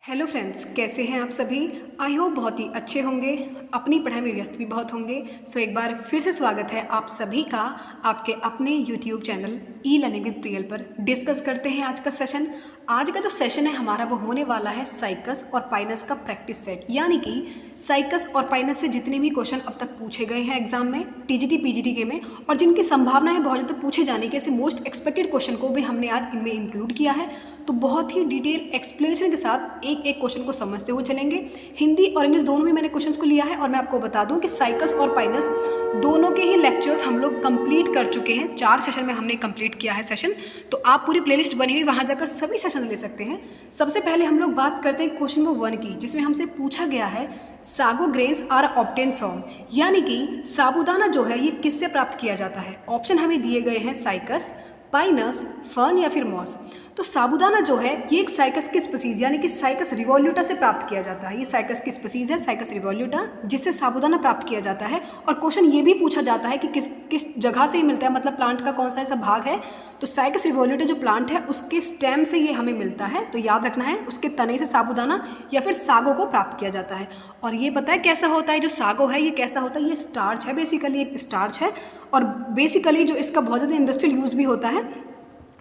Hello friends, कैसे हैं आप सभी। आई होप बहुत ही अच्छे होंगे, अपनी पढ़ाई में व्यस्त भी बहुत होंगे। सो एक बार फिर से स्वागत है आप सभी का आपके अपने YouTube channel e learning with Priyal पर। डिस्कस करते हैं आज का सेशन। आज का जो सेशन है हमारा वो होने वाला है साइकस और पाइनस का प्रैक्टिस सेट, यानी कि साइकस और पाइनस से जितने भी क्वेश्चन अब तक पूछे गए हैं एग्जाम में, टीजीटी पीजीटी के में, और जिनकी संभावना है बहुत ज़्यादा पूछे जाने के, ऐसे मोस्ट एक्सपेक्टेड क्वेश्चन को भी हमने आज इनमें इंक्लूड किया है। तो बहुत ही डिटेल एक्सप्लेनेशन के साथ एक एक क्वेश्चन को समझते हुए चलेंगे। हिंदी और इंग्लिश दोनों में मैंने क्वेश्चंस को लिया है, और मैं आपको बता दूं कि साइकस और पाइनस दोनों के ही लेक्चर्स हम लोग कंप्लीट कर चुके हैं। 4 सेशन में हमने कंप्लीट किया है सेशन, तो आप पूरी प्लेलिस्ट बनी हुई वहाँ जाकर सभी सेशन ले सकते हैं। सबसे पहले हम लोग बात करते हैं क्वेश्चन नंबर 1 की, जिसमें हमसे पूछा गया है sago grains are obtain from, यानी कि साबूदाना जो है ये किससे प्राप्त किया जाता है। ऑप्शन हमें दिए गए हैं साइकस, पाइनस, फर्न या फिर मॉस। तो साबूदाना जो है ये एक साइकस की स्पीसीज यानी कि साइकस रिवोल्यूटा से प्राप्त किया जाता है। ये साइकस की स्पीसीज है, साइकस रिवोल्यूटा, जिससे साबूदाना प्राप्त किया जाता है। और क्वेश्चन ये भी पूछा जाता है कि किस जगह से ये मिलता है, मतलब प्लांट का कौन सा ऐसा भाग है। तो साइकस रिवोल्यूटा जो प्लांट है उसके स्टेम से ये हमें मिलता है, तो याद रखना है उसके तने से साबूदाना या फिर सागो को प्राप्त किया जाता है। और ये पता है कैसा होता है, जो सागो है ये कैसा होता है, ये स्टार्च है, बेसिकली एक स्टार्च है। और बेसिकली जो इसका बहुत ज़्यादा इंडस्ट्रियल यूज़ भी होता है।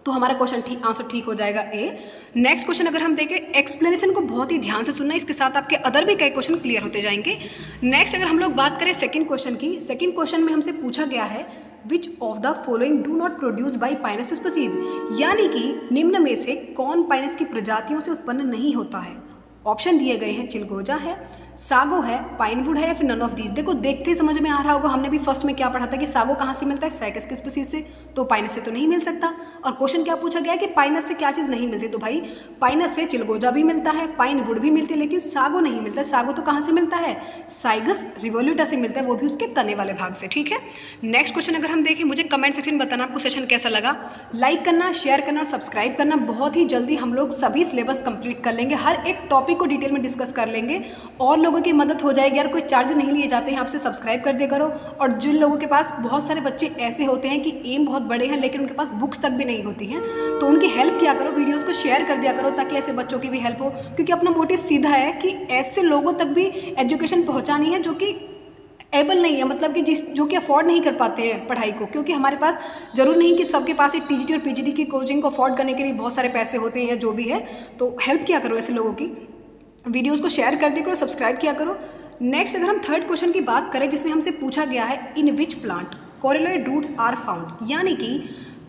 तो हमारा क्वेश्चन आंसर ठीक हो जाएगा ए। नेक्स्ट क्वेश्चन अगर हम देखें, एक्सप्लेनेशन को बहुत ही ध्यान से सुनना, इसके साथ आपके अदर भी कई क्वेश्चन क्लियर होते जाएंगे। नेक्स्ट अगर हम लोग बात करें सेकंड क्वेश्चन की, सेकंड क्वेश्चन में हमसे पूछा गया है which of the following do not produce by Pinus species, यानी कि निम्न में से कौन पाइनस की प्रजातियों से उत्पन्न नहीं होता है। ऑप्शन दिए गए हैं चिलगोजा है, सागो है, पाइनवुड है या फिर नन ऑफ दीज। देखो देखते ही समझ में आ रहा होगा, हमने भी फर्स्ट में क्या पढ़ा था कि सागो कहाँ से मिलता है, साइकस की स्पीसीज से, तो पाइनस से तो नहीं मिल सकता। और क्वेश्चन क्या पूछा गया कि पाइनस से क्या चीज़ नहीं मिलती, तो भाई पाइनस से चिलगोजा भी मिलता है, पाइनवुड भी मिलती है, लेकिन सागो नहीं मिलता। सागो तो कहाँ से मिलता है, साइगस रिवोल्यूटा से मिलता है, वो भी उसके तने वाले भाग से। ठीक है, नेक्स्ट क्वेश्चन अगर हम देखें, मुझे कमेंट सेक्शन में बताना आपको सेशन कैसा लगा। लाइक करना, शेयर करना और सब्सक्राइब करना। बहुत ही जल्दी हम लोग सभी सिलेबस कंप्लीट कर लेंगे, हर एक टॉपिक को डिटेल में डिस्कस कर लेंगे, और लोगों की मदद हो जाएगी। यार कोई चार्ज नहीं लिए जाते हैं, आपसे सब्सक्राइब कर दिया करो। और जिन लोगों के पास, बहुत सारे बच्चे ऐसे होते हैं कि एम बहुत बड़े हैं लेकिन उनके पास बुक्स तक भी नहीं होती हैं, तो उनकी हेल्प किया करो, वीडियोस को शेयर कर दिया करो, ताकि ऐसे बच्चों की भी हेल्प हो। क्योंकि अपना मोटिव सीधा है कि ऐसे लोगों तक भी एजुकेशन पहुंचानी है जो कि एबल नहीं है, मतलब कि जो कि अफोर्ड नहीं कर पाते हैं पढ़ाई को। क्योंकि हमारे पास जरूर नहीं कि सबके पास एक टीजीटी और पीजीटी की कोचिंग को अफोर्ड करने के लिए बहुत सारे पैसे होते हैं या जो भी है। तो हेल्प किया करो ऐसे लोगों की, वीडियोस को शेयर कर दिया करो, सब्सक्राइब किया करो। नेक्स्ट अगर हम थर्ड क्वेश्चन की बात करें, जिसमें हमसे पूछा गया है in which plant coralloid roots are found, यानी कि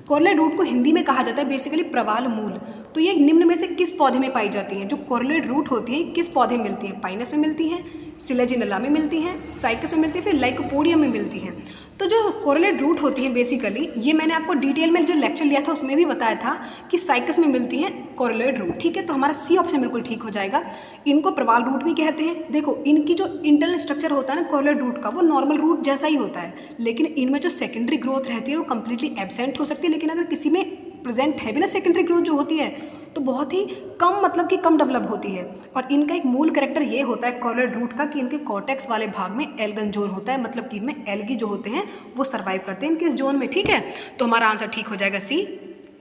कोरियोलॉइड रूट को हिंदी में कहा जाता है बेसिकली प्रवाल मूल। तो ये निम्न में से किस पौधे में पाई जाती हैं। जो कोरियोलॉइड रूट होती है किस पौधे में मिलती हैं, पाइनस में मिलती हैं, सिलेजिनला में मिलती हैं, साइकस में मिलती है, फिर लाइकोपोडियम में मिलती हैं। तो जो कोरियोलॉइड रूट होती हैं बेसिकली, ये मैंने आपको डिटेल में जो लेक्चर लिया था उसमें भी बताया था कि साइकस में मिलती हैं कोरियोलॉइड रूट। ठीक है, तो हमारा सी ऑप्शन बिल्कुल ठीक हो जाएगा। इनको प्रवाल रूट भी कहते हैं। देखो इनकी जो इंटरनल स्ट्रक्चर होता है ना कोरियोलॉइड रूट का, वो नॉर्मल रूट जैसा ही होता है, लेकिन इनमें जो सेकेंडरी ग्रोथ रहती है वो कम्प्लीटली एब्सेंट हो सकती है। लेकिन अगर किसी में प्रेजेंट है भी ना सेकेंडरी ग्रोथ जो होती है, तो बहुत ही कम, मतलब कि कम डेवलप होती है। और इनका एक मूल कैरेक्टर ये होता है कोरियोलॉइड रूट का कि इनके कॉर्टेक्स वाले भाग में एल्गन जोन होता है, मतलब कि इनमें एल्गी जो होते हैं वो सर्वाइव करते हैं इनके इस जोन में। ठीक है, तो हमारा आंसर ठीक हो जाएगा सी,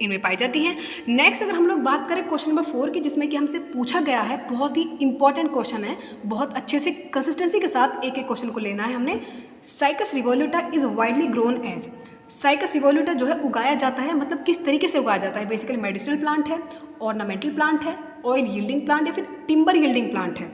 इनमें पाई जाती हैं। नेक्स्ट अगर हम लोग बात करें क्वेश्चन नंबर 4 की, जिसमें कि हमसे पूछा गया है, बहुत ही इंपॉर्टेंट क्वेश्चन है, बहुत अच्छे से कंसिस्टेंसी के साथ एक एक क्वेश्चन को लेना है हमने। Cycas revoluta is widely grown as, Cycas revoluta जो है उगाया जाता है, मतलब किस तरीके से उगाया जाता है। बेसिकली मेडिसिनल प्लांट है, ऑर्नामेंटल प्लांट है, ऑयल यील्डिंग प्लांट या फिर टिम्बर यील्डिंग प्लांट है।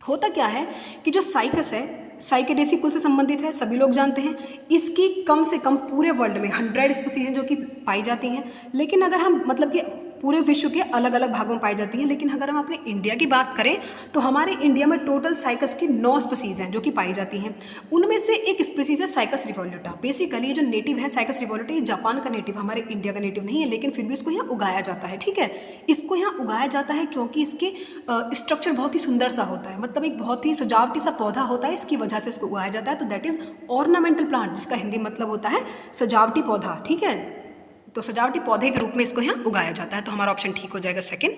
होता क्या है कि जो साइकस है साइकेडेसी कुल से संबंधित है, सभी लोग जानते हैं। इसकी कम से कम पूरे वर्ल्ड में 100 स्पीसीज हैं जो कि पाई जाती हैं। लेकिन अगर हम, मतलब कि पूरे विश्व के अलग अलग भागों में पाई जाती हैं, लेकिन अगर हम अपने इंडिया की बात करें तो हमारे इंडिया में टोटल साइकस की 9 स्पीसीज हैं जो कि पाई जाती हैं। उनमें से एक स्पीसीज है साइकस रिवोल्यूटा। बेसिकली ये जो नेटिव है साइकस रिवोल्यूटा, ये जापान का नेटिव, हमारे इंडिया का नेटिव नहीं है, लेकिन फिर भी इसको यहाँ उगाया जाता है। ठीक है, इसको यहाँ उगाया जाता है क्योंकि इसके स्ट्रक्चर बहुत ही सुंदर सा होता है, मतलब एक बहुत ही सजावटी सा पौधा होता है, इसकी वजह से इसको उगाया जाता है। तो दैट इज ऑर्नामेंटल प्लांट, जिसका हिंदी मतलब होता है सजावटी पौधा। ठीक है, तो सजावटी पौधे के रूप में इसको यहाँ उगाया जाता है, तो हमारा ऑप्शन ठीक हो जाएगा सेकंड।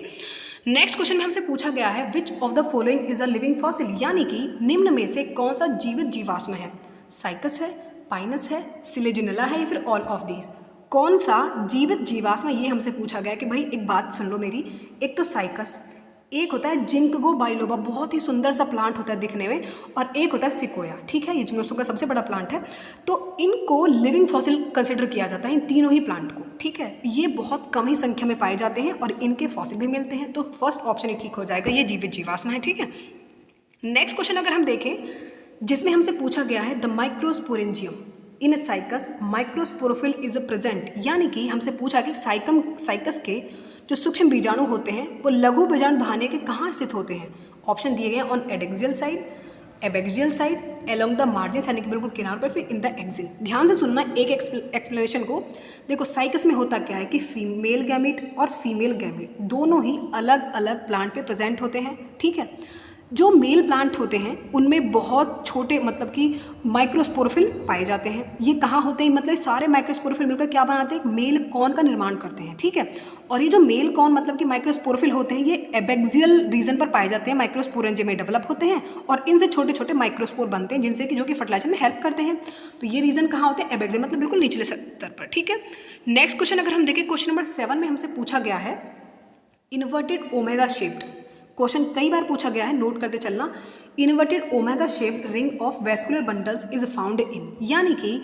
नेक्स्ट क्वेश्चन में हमसे पूछा गया है which of the following is a living fossil, यानी कि निम्न में से कौन सा जीवित जीवाश्म है। साइकस है, पाइनस है, सिलेजिनला है या फिर ऑल ऑफ दीज। कौन सा जीवित जीवाश्म, ये हमसे पूछा गया कि भाई एक बात सुन लो मेरी, एक तो साइकस, एक होता है जिंकगो बाइलोबा, बहुत ही सुंदर सा प्लांट होता है दिखने में, और एक होता है सिकोया, ठीक है, ये जिम्नोस्पर्म का सबसे बड़ा प्लांट है। तो इनको लिविंग फॉसिल कंसिडर किया जाता है, इन तीनों ही प्लांट को, ठीक है। ये बहुत कम ही संख्या में पाए जाते हैं और इनके फॉसिल भी मिलते हैं, तो फर्स्ट ऑप्शन ही ठीक हो जाएगा, ये जीवित जीवाश्म है, ठीक है। नेक्स्ट क्वेश्चन अगर हम देखें, जिसमें हमसे पूछा गया है the microsporangium in cycas microsporophyll is present, यानी कि हमसे पूछा कि साइकस के जो सूक्ष्म बीजाणु होते हैं वो लघु बीजाणु धाने के कहाँ स्थित होते हैं। ऑप्शन दिए गए on adaxial side, abaxial side, along the margin, यानी कि बिल्कुल किनार पर, फिर इन द एक्सिल। ध्यान से सुनना एक एक्सप्लेनेशन को। देखो साइकस में होता क्या है कि फीमेल गैमीट और फीमेल गैमीट दोनों ही अलग अलग प्लांट पे प्रेजेंट होते हैं, ठीक है। जो मेल प्लांट होते हैं उनमें बहुत छोटे मतलब कि माइक्रोस्पोरोफिल पाए जाते हैं। ये कहाँ होते हैं, मतलब सारे माइक्रोस्पोरोफिल मिलकर क्या बनाते हैं, एक मेल कॉन का निर्माण करते हैं, ठीक है। और ये जो मेल कॉन मतलब कि माइक्रोस्पोरोफिल होते हैं, ये एबैक्सियल रीजन पर पाए जाते हैं, माइक्रोस्पोरेंजियम में डेवलप होते हैं और इनसे छोटे छोटे माइक्रोस्पोर बनते हैं जिनसे कि जो कि फर्टिलाइजेशन में हेल्प करते हैं। तो ये रीजन कहाँ होते हैं, एबैक्सियल, मतलब बिल्कुल निचले स्तर पर, ठीक है। नेक्स्ट क्वेश्चन अगर हम देखें, क्वेश्चन नंबर 7 में हमसे पूछा गया है इन्वर्टेड ओमेगा शेप्ड। क्वेश्चन कई बार पूछा गया है, नोट करते चलना। Inverted omega shaped ring of vascular bundles is found in, यानी कि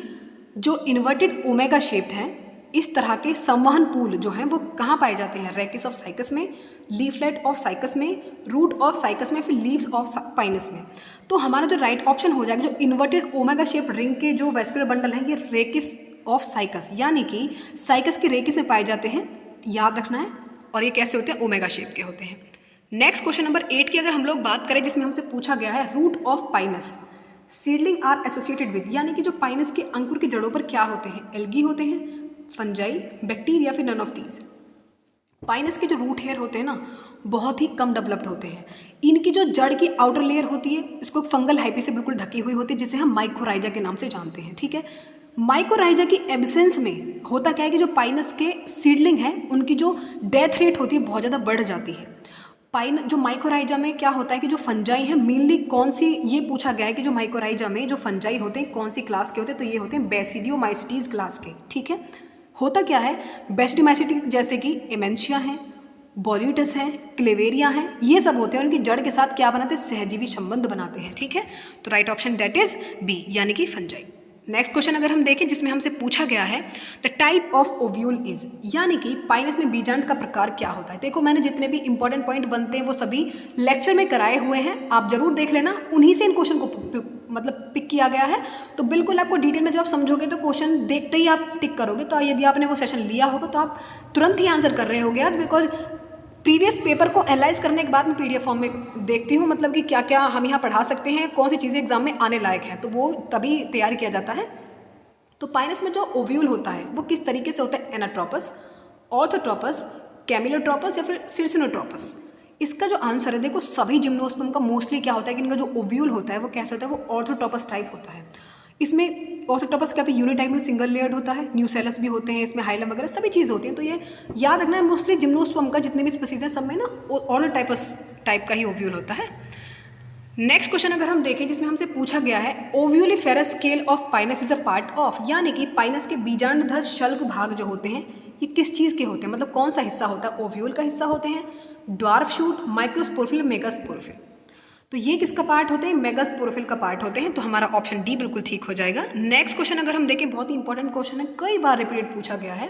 जो इन्वर्टेड ओमेगा शेप्ड हैं इस तरह के संवहन पूल जो हैं वो कहाँ पाए जाते हैं, रेकिस ऑफ साइकस में, लीफलेट ऑफ साइकस में, रूट ऑफ साइकस में, फिर लीव्स ऑफ पाइनस में। तो हमारा जो राइट ऑप्शन हो जाएगा, जो इन्वर्टेड ओमेगा शेप्ड रिंग के जो वेस्कुलर बंडल हैं ये रेकिस ऑफ साइकस, यानी कि साइकस के रेकिस में पाए जाते हैं, याद रखना है। और ये कैसे होते हैं, ओमेगा शेप के होते हैं। नेक्स्ट क्वेश्चन नंबर 8 की अगर हम लोग बात करें, जिसमें हमसे पूछा गया है root of pinus seedling are associated with, यानी कि जो पाइनस के अंकुर की जड़ों पर क्या होते हैं, एल्गी होते हैं, फंजाई, बैक्टीरिया, फिर नन ऑफ दीज। पाइनस के जो रूट हेयर होते हैं ना बहुत ही कम डेवलप्ड होते हैं। इनकी जो जड़ की आउटर लेयर होती है इसको फंगल हाइपी से बिल्कुल ढकी हुई होती है, जिसे हम माइकोराइजा के नाम से जानते हैं, ठीक है। माइकोराइजा की एब्सेंस में होता क्या है कि जो पाइनस के सीडलिंग हैं उनकी जो डेथ रेट होती है बहुत ज़्यादा बढ़ जाती है। जो माइकोराइजा में क्या होता है कि जो फंजाई हैं मेनली कौन सी, ये पूछा गया है कि जो माइकोराइजा में जो फंजाई होते हैं कौन सी क्लास के होते हैं, तो ये होते हैं बेसिडियोमाइसिटीज क्लास के, ठीक है। होता क्या है, बेसिडियोमाइसिटी जैसे कि एमेंशिया हैं, बोल्यूटस हैं, क्लेवेरिया हैं, ये सब होते हैं, उनकी जड़ के साथ क्या बनाते हैं, सहजीवी संबंध बनाते हैं, ठीक है। तो right option that is B, यानी कि फंजाई। नेक्स्ट क्वेश्चन अगर हम देखें, जिसमें हमसे पूछा गया है the type of ovule is, यानी कि पाइनस में बीजांड का प्रकार क्या होता है। देखो मैंने जितने भी इंपॉर्टेंट पॉइंट बनते हैं वो सभी लेक्चर में कराए हुए हैं, आप जरूर देख लेना, उन्हीं से इन क्वेश्चन को मतलब पिक किया गया है। तो बिल्कुल आपको डिटेल में जब आप समझोगे तो क्वेश्चन देखते ही आप टिक करोगे। तो यदि आपने वो सेशन लिया होगा तो आप तुरंत ही आंसर कर रहे होगे आज, बिकॉज प्रीवियस पेपर को एनालाइज करने के बाद मैं PDF फॉर्म में देखती हूँ, मतलब कि क्या क्या हम यहाँ पढ़ा सकते हैं, कौन सी चीज़ें एग्जाम में आने लायक हैं, तो वो तभी तैयार किया जाता है। तो पाइनस में जो ओव्यूल होता है वो किस तरीके से होता है, एनाट्रोपस, ऑर्थोट्रोपस, कैमिलोट्रोपस या फिर सिरसिनोट्रोपस। इसका जो आंसर है, देखो सभी जिम्नोस्पर्म का मोस्टली क्या होता है कि इनका जो ओव्यूल होता है वो कैसे होता है, वो ऑर्थोट्रोपस टाइप होता है। इसमें ऑर्थोट्रोपस क्या होता है, यूनिटाइप में सिंगल लेयर्ड होता है, न्यूसेलस भी होते हैं, इसमें हाइलम वगैरह सभी चीज़ होती हैं। तो ये याद रखना है, मोस्टली जिम्नोस्पर्म का जितने भी स्पीसीज हैं सब में ना ऑर्थोट्रोपस टाइप का ही ओव्यूल होता है। नेक्स्ट क्वेश्चन अगर हम देखें, जिसमें हमसे पूछा गया है ovuliferous scale of Pinus is a part of, यानी कि पाइनस के बीजांडधर शल्क भाग जो होते हैं ये किस चीज़ के होते हैं, मतलब कौन सा हिस्सा होता है, ओव्यूल का हिस्सा होते हैं, ड्वार्फ शूट, माइक्रोस्पोरफिल, मेगास्पोरफिल। तो ये किसका पार्ट होते हैं, मेगास्पोरोफिल का पार्ट होते हैं। तो हमारा ऑप्शन डी बिल्कुल ठीक हो जाएगा। नेक्स्ट क्वेश्चन अगर हम देखें, बहुत ही इंपॉर्टेंट क्वेश्चन है, कई बार रिपीटेड पूछा गया है,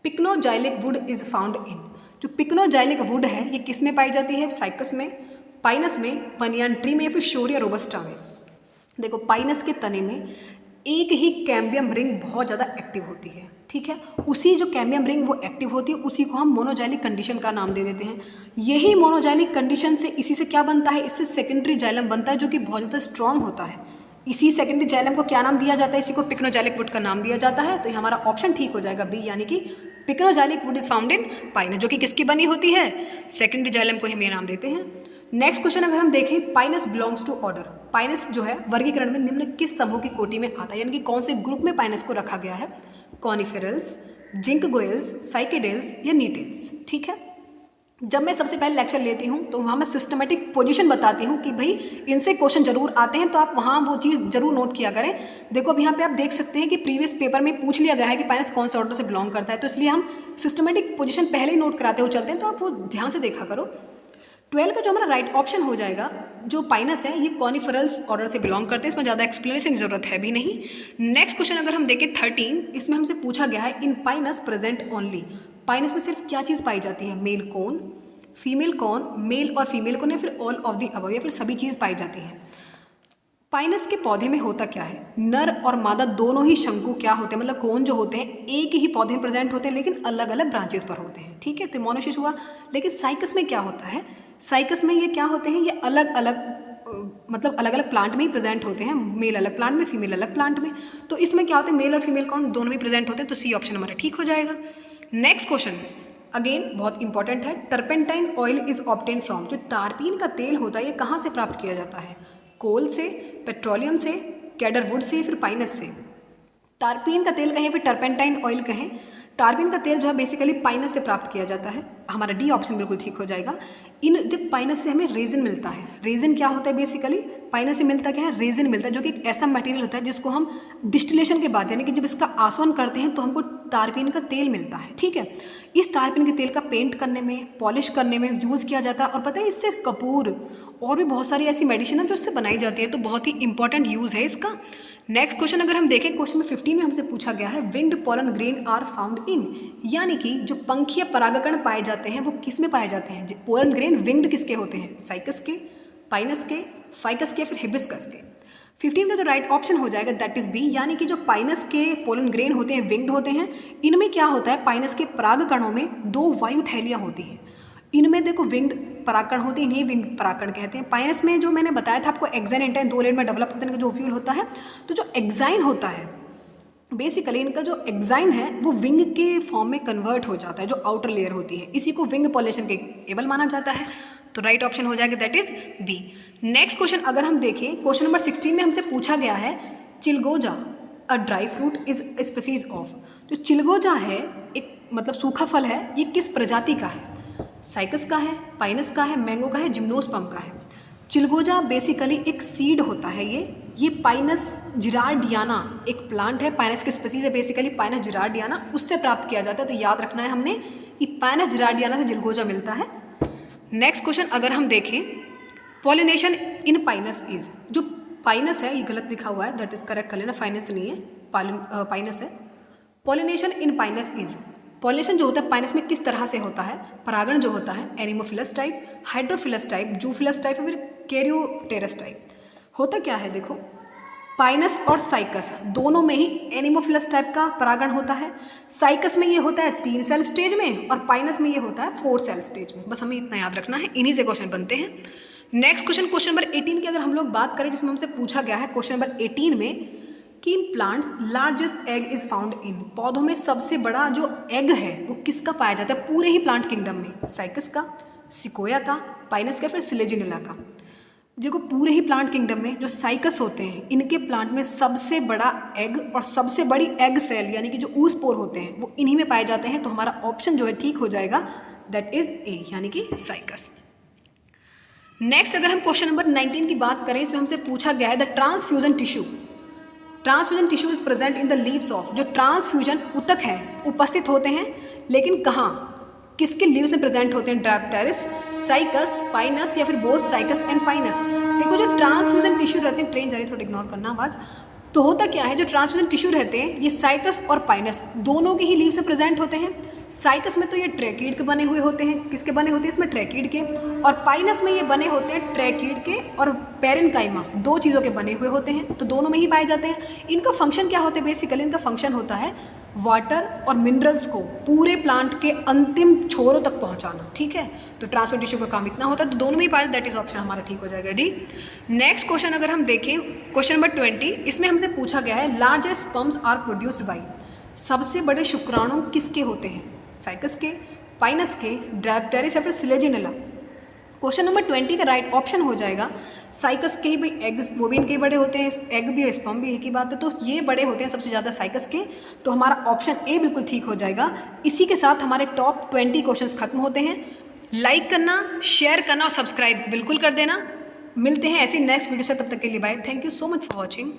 पिक्नोजाइलिक वुड इज फाउंड इन। जो पिक्नोजाइलिक वुड है ये किस में पाई जाती है, साइकस में, पाइनस में, बनियान ट्री में या फिर शोरिया रोबस्टा में। देखो पाइनस के तने में एक ही कैम्बियम रिंग बहुत ज़्यादा एक्टिव होती है, ठीक है। उसी जो कैम्बियम रिंग वो एक्टिव होती है उसी को हम मोनोजाइलिक कंडीशन का नाम दे देते हैं। यही मोनोजाइलिक कंडीशन से इसी से क्या बनता है, इससे सेकेंडरी जाइलम बनता है जो कि बहुत ज़्यादा स्ट्रॉन्ग होता है। इसी सेकेंडरी जाइलम को क्या नाम दिया जाता है, इसी को पिक्नोजाइलिक वुड का नाम दिया जाता है। तो ये हमारा ऑप्शन ठीक हो जाएगा बी, यानी कि pycnoxylic wood is found in Pinus, जो कि किसकी बनी होती है, सेकेंडरी जाइलम को हम ये नाम देते हैं। नेक्स्ट क्वेश्चन अगर हम देखें, pinus belongs to order, pinus जो है वर्गीकरण में निम्न किस समूह की कोटि में आता है, यानी कि कौन से ग्रुप में पाइनस को रखा गया है, कॉनिफेरल्स, जिंकगोयल्स, साइकेडेल्स या नीटेल्स, ठीक है। जब मैं सबसे पहले लेक्चर लेती हूँ तो वहाँ मैं सिस्टमेटिक पोजीशन बताती हूँ कि भाई इनसे क्वेश्चन जरूर आते हैं, तो आप वहाँ वो चीज़ जरूर नोट किया करें। देखो अब यहाँ पे आप देख सकते हैं कि प्रीवियस पेपर में पूछ लिया गया है कि पाइनस कौन से ऑर्डर से बिलोंग करता है, तो इसलिए हम सिस्टमेटिक पोजीशन पहले ही नोट कराते हुए चलते हैं, तो आप वो ध्यान से देखा करो। 12 का जो हमारा राइट ऑप्शन हो जाएगा, जो पाइनस है ये कॉनिफरल्स ऑर्डर से बिलोंग करते हैं, इसमें ज़्यादा एक्सप्लेनेशन की जरूरत है भी नहीं। नेक्स्ट क्वेश्चन अगर हम देखें 13, इसमें हमसे पूछा गया है इन पाइनस प्रेजेंट ओनली, पाइनस में सिर्फ क्या चीज़ पाई जाती है, मेल कौन, फीमेल कौन, मेल और फीमेल कौन, या फिर ऑल ऑफ द अबव, या फिर सभी चीज़ पाई जाती है। पाइनस के पौधे में होता क्या है, नर और मादा दोनों ही शंकु क्या होते हैं, मतलब कोन जो होते हैं एक ही पौधे में प्रेजेंट होते हैं लेकिन अलग अलग ब्रांचेस पर होते हैं, ठीक है। तो मोनोसिस हुआ। लेकिन साइकस में क्या होता है, साइकस में ये क्या होते हैं, ये अलग अलग मतलब अलग अलग प्लांट में ही प्रेजेंट होते हैं, मेल अलग प्लांट में, फीमेल अलग प्लांट में। तो इसमें क्या होता है, मेल और फीमेल कौन दोनों भी प्रेजेंट होते हैं, तो सी ऑप्शन हमारा ठीक हो जाएगा। नेक्स्ट क्वेश्चन अगेन बहुत इंपॉर्टेंट है, turpentine oil is obtain from, जो तारपीन का तेल होता है ये कहाँ से प्राप्त किया जाता है, कोल से, पेट्रोलियम से, कैडरवुड से, फिर पाइनस से। तारपीन का तेल कहें फिर टर्पेंटाइन ऑयल कहें, तारपीन का तेल जो है बेसिकली पाइनस से प्राप्त किया जाता है, हमारा डी ऑप्शन बिल्कुल ठीक हो जाएगा। इन जब पाइनस से हमें रेजिन मिलता है, रेजिन क्या होता है बेसिकली, पाइनस से मिलता क्या है, रेजिन मिलता है, जो कि एक ऐसा मटेरियल होता है जिसको हम डिस्टिलेशन के बाद यानी कि जब इसका आसवन करते हैं तो हमको तारपीन का तेल मिलता है, ठीक है। इस तारपीन के तेल का पेंट करने में, पॉलिश करने में यूज़ किया जाता है, और पता है इससे कपूर और भी बहुत सारी ऐसी मेडिसिन है जो इससे बनाई जाती है, तो बहुत ही इंपॉर्टेंट यूज़ है इसका। नेक्स्ट क्वेश्चन अगर हम देखें, क्वेश्चन में 15 में हमसे पूछा गया है winged pollen grain are found in, यानी कि जो पंखीय परागकण पाए जाते हैं वो किस में पाए जाते हैं, पोलन ग्रेन विंग्ड किसके होते हैं, साइकस के, पाइनस के, फाइकस के, फिर हिबिस्कस के। 15 का जो राइट ऑप्शन हो जाएगा दैट इज बी, यानी कि जो पाइनस के पोलन ग्रेन होते हैं विंग्ड होते हैं। इनमें क्या होता है, पाइनस के परागकणों में 2 वायु थैलियाँ होती हैं, इनमें देखो विंग्ड परागकण होते हैं, इन्हें विंग्ड परागकण कहते हैं। पाइनस में जो मैंने बताया था आपको एक्साइन एंटाइन 2 लेयर में डेवलप होते हैं, जो ओव्यूल होता है, तो जो एक्साइन होता है बेसिकली इनका जो एक्साइन है वो विंग के फॉर्म में कन्वर्ट हो जाता है, जो आउटर लेयर होती है, इसी को विंग पॉलिनेशन के एबल माना जाता है, तो राइट ऑप्शन हो जाएगा that is B. Next question अगर हम देखें, क्वेश्चन नंबर 16 में हमसे पूछा गया है चिलगोजा a dry fruit is species of, जो चिलगोजा है एक मतलब सूखा फल है, ये किस प्रजाति का है, साइकस का है, पाइनस का है, मैंगो का है, जिम्नोस्पर्म का है। चिलगोजा बेसिकली एक सीड होता है, ये पाइनस जिरार्डियाना एक प्लांट है, पाइनस की स्पीसीज है बेसिकली पाइनस जिरार्डियाना, उससे प्राप्त किया जाता है, तो याद रखना है हमने कि पाइनस जिरार्डियाना से चिलगोजा मिलता है। नेक्स्ट क्वेश्चन अगर हम देखें, पॉलिनेशन इन पाइनस इज, जो पाइनस है ये गलत लिखा हुआ है, दैट इज करेक्ट कर लेना, फाइनेंस नहीं है, पाइनस है। Pollination in Pinus is, pollination जो होता है पाइनस में किस तरह से होता है, परागण जो होता है anemophilous type, hydrophilous type, zoophilous type, फिर कैरियोटेरस टाइप। होता क्या है देखो, पाइनस और साइकस दोनों में ही एनिमोफिलस टाइप का परागण होता है, साइकस में ये होता है 3 सेल स्टेज में और पाइनस में ये होता है 4 सेल स्टेज में, बस हमें इतना याद रखना है, इन्हीं से क्वेश्चन बनते हैं। नेक्स्ट क्वेश्चन, क्वेश्चन नंबर 18 की अगर हम लोग बात करें, जिसमें हमसे पूछा गया है क्वेश्चन नंबर 18 में कि in plants largest egg is found इन, पौधों में सबसे बड़ा जो एग है वो किसका पाया जाता है पूरे ही प्लांट किंगडम में, साइकस का, सिकोया का, पाइनस का, फिर सिलेजिनिला का। देखो पूरे ही प्लांट किंगडम में जो साइकस होते हैं इनके प्लांट में सबसे बड़ा एग और सबसे बड़ी एग सेल यानी कि जो ऊसपोर होते हैं वो इन्हीं में पाए जाते हैं, तो हमारा ऑप्शन जो है ठीक हो जाएगा दैट इज ए, यानी कि साइकस। नेक्स्ट अगर हम क्वेश्चन नंबर 19 की बात करें, इसमें हमसे पूछा गया है the transfusion tissue, transfusion tissue is present in the leaves of, जो ट्रांसफ्यूजन ऊतक है उपस्थित होते हैं लेकिन कहाँ, किसके लीव्स में प्रेजेंट होते हैं, ड्रायोप्टेरिस, साइकस, पाइनस, या फिर बोथ साइकस एंड पाइनस। देखो जो ट्रांसफ्यूजन टिश्यू रहते हैं, ट्रेन जा रही है थोड़ा इग्नोर करना आवाज, तो होता क्या है जो ट्रांसफ्यूजन टिश्यू रहते हैं ये साइकस और पाइनस दोनों के ही लीव्स में प्रेजेंट होते हैं। साइकस में तो ये ट्रैकीड के बने हुए होते हैं, किसके बने होते हैं इसमें, ट्रैकीड के, और पाइनस में ये बने होते हैं ट्रैकीड के और पैरेन्काइमा, 2 चीज़ों के बने हुए होते हैं, तो दोनों में ही पाए जाते हैं। इनका फंक्शन क्या होता है, बेसिकली इनका फंक्शन होता है वाटर और मिनरल्स को पूरे प्लांट के अंतिम छोरों तक पहुंचाना, ठीक है। तो ट्रांसफर टिश्यू का काम इतना होता है, तो दोनों में ही पाए, दैट इज ऑप्शन हमारा ठीक हो जाएगा जी। नेक्स्ट क्वेश्चन अगर हम देखें, क्वेश्चन नंबर 20, इसमें हमसे पूछा गया है largest sperms are produced by, सबसे बड़े शुक्राणु किसके होते हैं, साइकस के, पाइनस के, ड्रायोप्टेरिस या फिर सिलेजिनिला। क्वेश्चन नंबर 20 का राइट ऑप्शन हो जाएगा साइकस के ही, भाई एग वो भी इनके बड़े होते हैं, एग भी और स्पर्म भी एक ही बात है, तो ये बड़े होते हैं सबसे ज़्यादा साइकस के, तो हमारा ऑप्शन ए बिल्कुल ठीक हो जाएगा। इसी के साथ हमारे टॉप 20 क्वेश्चंस खत्म होते हैं। लाइक करना, शेयर करना और सब्सक्राइब बिल्कुल कर देना। मिलते हैं ऐसे नेक्स्ट वीडियो से, तब तक के लिए bye, thank you so much for watching.